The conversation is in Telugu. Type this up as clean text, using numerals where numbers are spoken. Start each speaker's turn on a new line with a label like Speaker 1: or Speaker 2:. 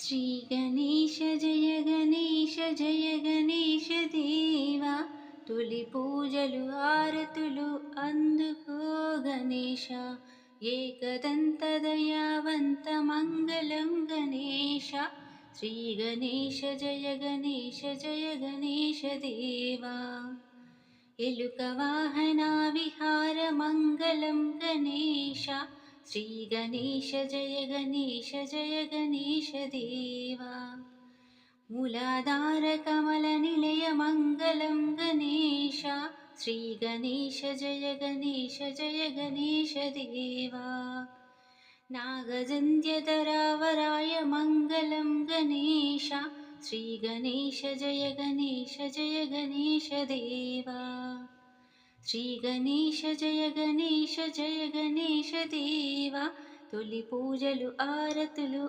Speaker 1: శ్రీ గణేశ జయ గణేశ దేవా తొలి పూజలు ఆరతులు అందుకో గణేశ ఏకదంత దయావంత మంగళం గణేశ శ్రీ గణేశ జయ గణేశ దేవా ఎలుక వాహన విహార మంగళం గణేశ శ్రీ గణేశ జయ గణేశ దేవా మూలాధార కమల నిలయ మంగళం గణేశ శ్రీ గణేశ జయ గణేశ దేవా నాగజంధ్యధరావరాయ మంగళం గణేశ శ్రీ గణేశ జయ గణేశ దేవా శ్రీ గణేశ జయ గణేశ దేవా తొలి పూజలు ఆరతులు